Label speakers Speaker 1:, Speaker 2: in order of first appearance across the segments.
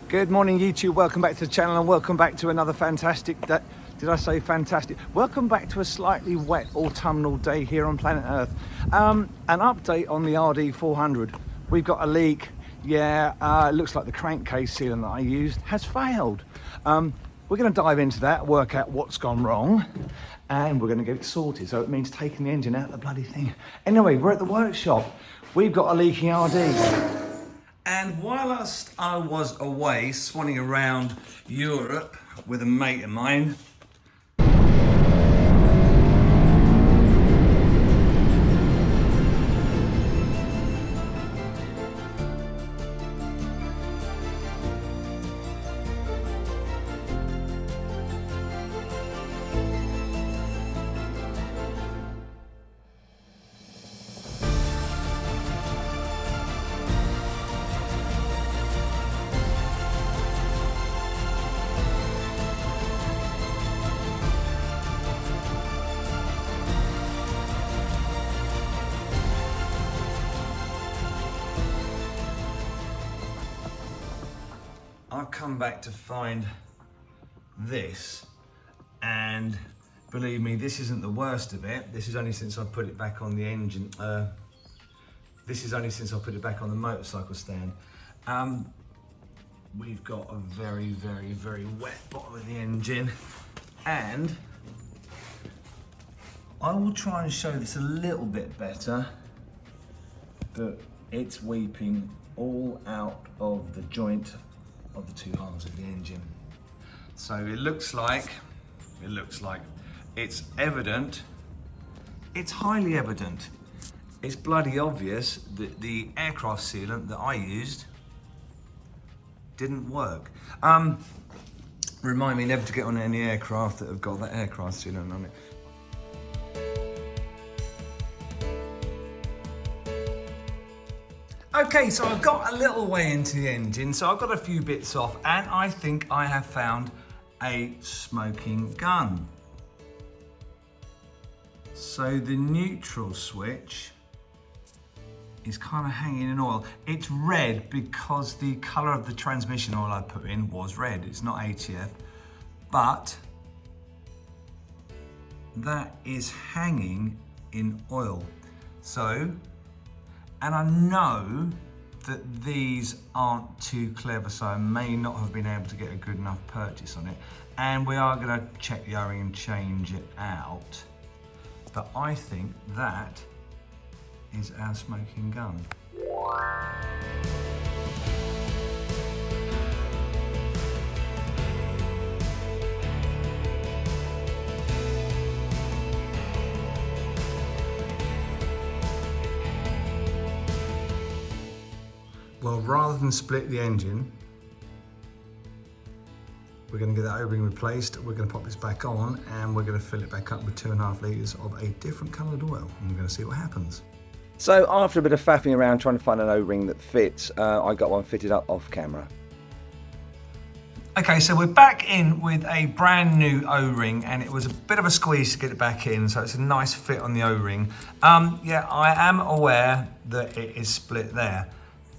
Speaker 1: Good morning, YouTube. Welcome back to the channel and welcome back to another fantastic day. Did I say fantastic? Welcome back to a slightly wet autumnal day here on planet Earth. An update on the RD400. We've got a leak. Yeah, it looks like the crankcase sealant that I used has failed. We're going to dive into that, work out what's gone wrong, and we're going to get it sorted. So it means taking the engine out of the bloody thing. Anyway, we're at the workshop. We've got a leaking RD. And whilst I was away swanning around Europe with a mate of mine, I've come back to find this, and believe me, this isn't the worst of it. This is only since I put it back on the engine. This is only since I put it back on the motorcycle stand. We've got a very, very, very wet bottom of the engine, and I will try and show this a little bit better, but it's weeping all out of the joint of the two halves of the engine. So it looks like it's evident, it's highly evident, it's bloody obvious that the aircraft sealant that I used didn't work. Remind me never to get on any aircraft that have got that aircraft sealant on it. Okay, so I've got a little way into the engine, so I've got a few bits off, and I think I have found a smoking gun. So the neutral switch is kind of hanging in oil. It's red because the colour of the transmission oil I put in was red. It's not ATF, but that is hanging in oil. So, and I know that these aren't too clever, so I may not have been able to get a good enough purchase on it. And we are going to check the O-ring and change it out. But I think that is our smoking gun. Well, rather than split the engine, we're going to get that O-ring replaced. We're going to pop this back on and we're going to fill it back up with 2.5 litres of a different coloured oil, and we're going to see what happens. So after a bit of faffing around trying to find an O-ring that fits, I got one fitted up off camera. Okay, so we're back in with a brand new O-ring, and it was a bit of a squeeze to get it back in, so it's a nice fit on the O-ring. Yeah, I am aware that it is split there,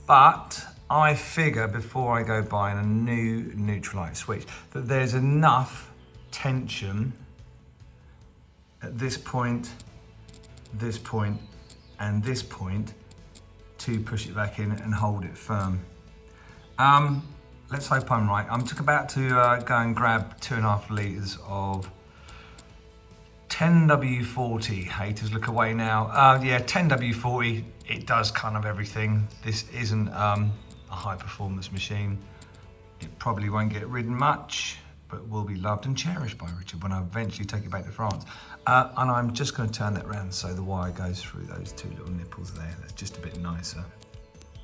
Speaker 1: but I figure before I go buying a new neutralite switch that there's enough tension at this point, and this point to push it back in and hold it firm. Let's hope I'm right. I'm just about to go and grab 2.5 litres of 10W40. Haters look away now. Yeah, 10W40, it does kind of everything. This isn't a high performance machine. It probably won't get ridden much, but will be loved and cherished by Richard when I eventually take it back to France. And I'm just going to turn that around so the wire goes through those two little nipples there. That's just a bit nicer.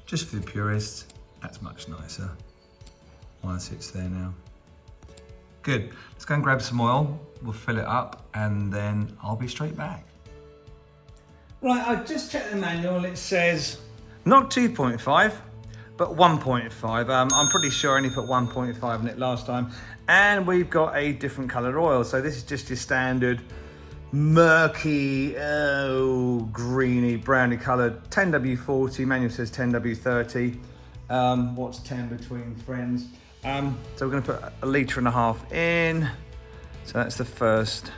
Speaker 1: Just for the purists, that's much nicer. Wire sits there now. Good. Let's go and grab some oil. We'll fill it up and then I'll be straight back. Right, I've just checked the manual. It says not 2.5, but 1.5. I'm pretty sure I only put 1.5 in it last time. And we've got a different coloured oil. So this is just your standard murky, greeny, browny coloured 10W40. Manual says 10W30. What's 10 between friends? So we're going to put 1.5 litre in. So that's the first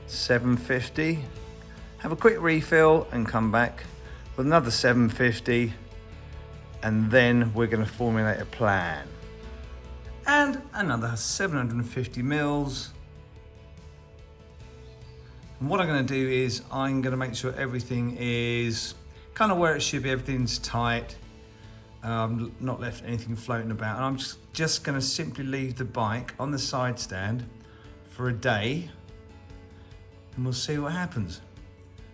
Speaker 1: 750. Have a quick refill and come back with another 750. And then we're going to formulate a plan. And another 750 mils. And what I'm going to do is I'm going to make sure everything is kind of where it should be. Everything's tight. Not left anything floating about. And I'm just going to simply leave the bike on the side stand for a day. And we'll see what happens.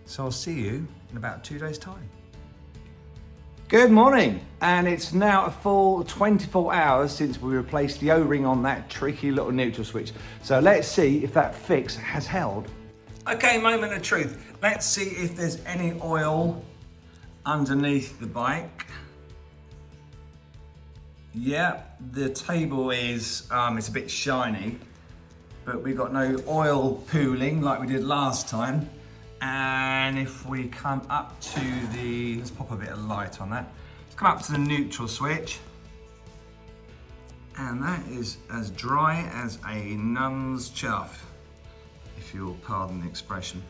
Speaker 1: So I'll see you in about 2 days' time. Good morning, and it's now a full 24 hours since we replaced the O-ring on that tricky little neutral switch. So let's see if that fix has held. Okay, moment of truth. Let's see if there's any oil underneath the bike. Yeah, the table is, it's a bit shiny, but we've got no oil pooling like we did last time. And if we come up to the, let's pop a bit of light on that. Let's come up to the neutral switch. And that is as dry as a nun's chuff, if you'll pardon the expression.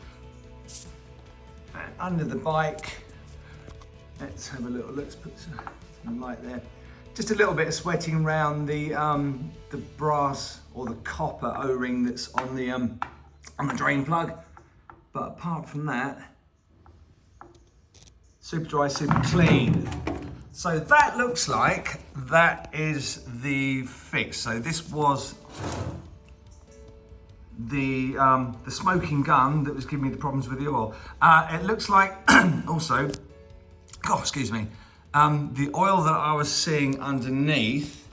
Speaker 1: And under the bike, let's have a little, let's put some light there. Just a little bit of sweating around the brass or the copper O-ring that's on the drain plug. But apart from that, super dry, super clean. So that looks like that is the fix. So this was the smoking gun that was giving me the problems with the oil. It looks like also, oh, excuse me, the oil that I was seeing underneath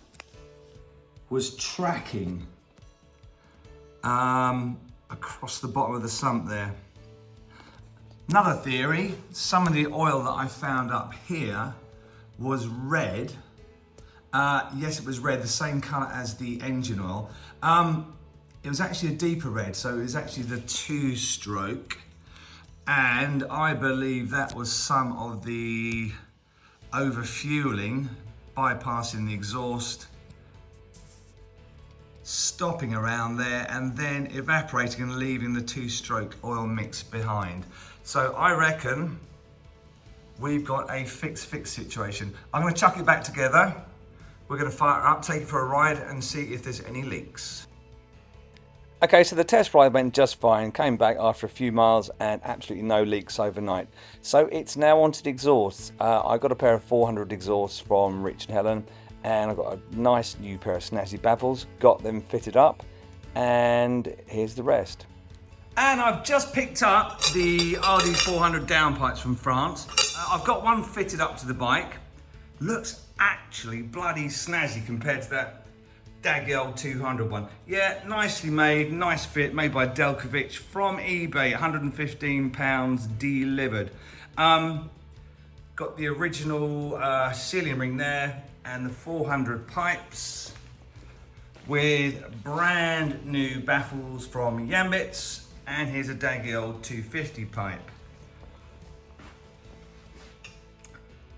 Speaker 1: was tracking across the bottom of the sump there. Another theory, some of the oil that I found up here was red. Yes, it was red, the same color as the engine oil. It was actually a deeper red, so it was actually the 2-stroke. And I believe that was some of the overfueling, bypassing the exhaust, stopping around there, and then evaporating and leaving the 2-stroke oil mix behind. So I reckon we've got a fix situation. I'm going to chuck it back together. We're going to fire it up, take it for a ride and see if there's any leaks. Okay, so the test ride went just fine, came back after a few miles and absolutely no leaks overnight. So it's now onto the exhausts. I got a pair of 400 exhausts from Rich and Helen, and I've got a nice new pair of snazzy baffles, got them fitted up, and here's the rest. And I've just picked up the RD400 downpipes from France. I've got one fitted up to the bike. Looks actually bloody snazzy compared to that daggy old 200 one. Yeah, nicely made, nice fit, made by Delkovic from eBay, £115 delivered. Got the original sealing ring there and the 400 pipes with brand new baffles from Yambits. And here's a daggy old 250 pipe.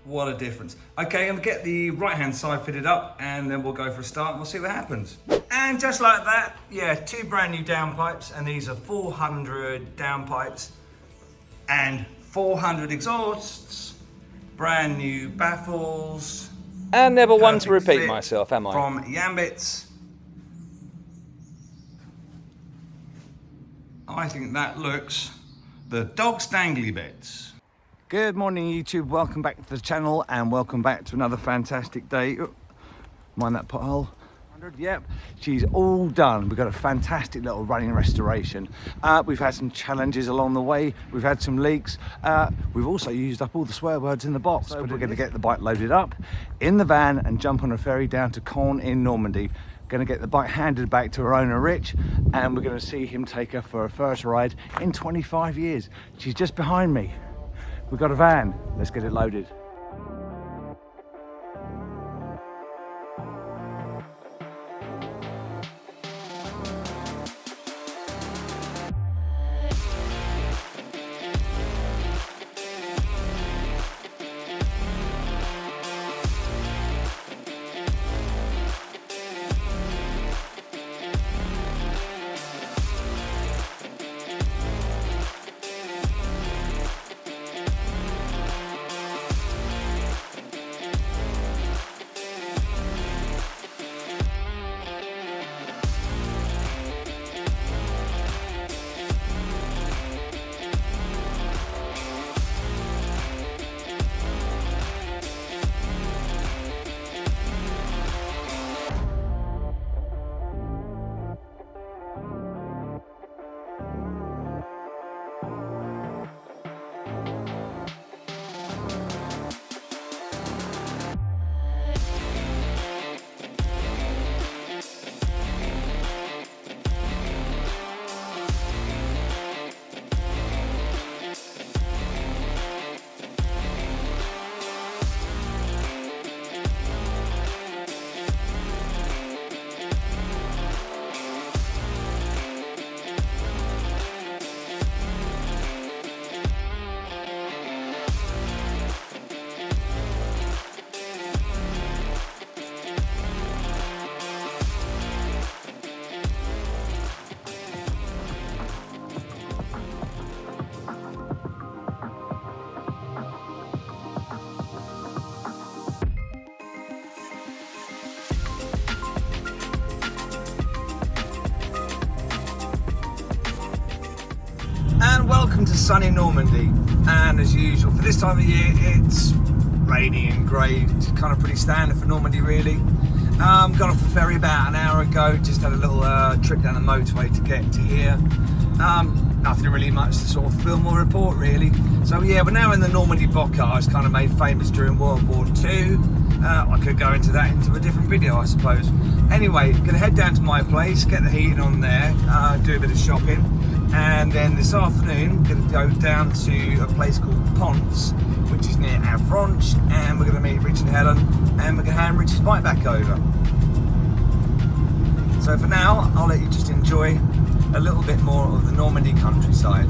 Speaker 1: What a difference. Okay, I'm gonna get the right-hand side fitted up and then we'll go for a start and we'll see what happens. And just like that, yeah, 2 brand new downpipes, and these are 400 downpipes and 400 exhausts, brand new baffles.
Speaker 2: And never one to repeat myself, am I?
Speaker 1: From Yambits. I think that looks the dog's dangly bits. Good morning YouTube, welcome back to the channel and welcome back to another fantastic day. Oh, mind that pothole. Yep, she's all done. We've got a fantastic little running restoration. We've had some challenges along the way. We've had some leaks. We've also used up all the swear words in the box. So we're going to get the bike loaded up in the van and jump on a ferry down to Caen in Normandy. Going to get the bike handed back to her owner Rich, and we're going to see him take her for a first ride in 25 years. She's just behind me. We've got a van. Let's get it loaded. sunny Normandy, and as usual for this time of year it's rainy and grey. It's kind of pretty standard for Normandy really. Got off the ferry about an hour ago, just had a little trip down the motorway to get to here. Nothing really much to sort of film or report really. So yeah, we're now in the Normandy bocage, kind of made famous during World War II. I could go into that into a different video I suppose. Anyway, gonna head down to my place, get the heating on there, do a bit of shopping, and then this afternoon gonna go down to a place called Ponce, which is near Avranches, and we're gonna meet Rich and Helen, and we're gonna hand Rich's bike back over. So for now, I'll let you just enjoy a little bit more of the Normandy countryside.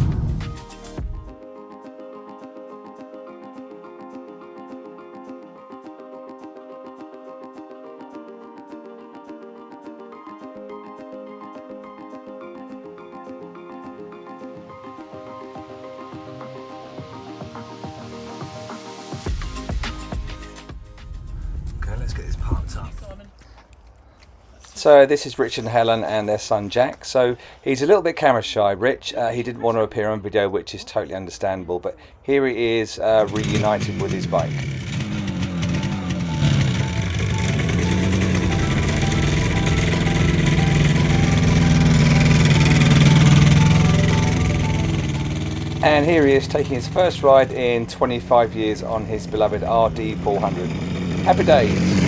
Speaker 1: Okay, let's get this parked up.
Speaker 2: So this is Rich and Helen and their son Jack. So he's a little bit camera shy, Rich. He didn't want to appear on video, which is totally understandable. But here he is, reunited with his bike. And here he is taking his first ride in 25 years on his beloved RD 400. Happy days.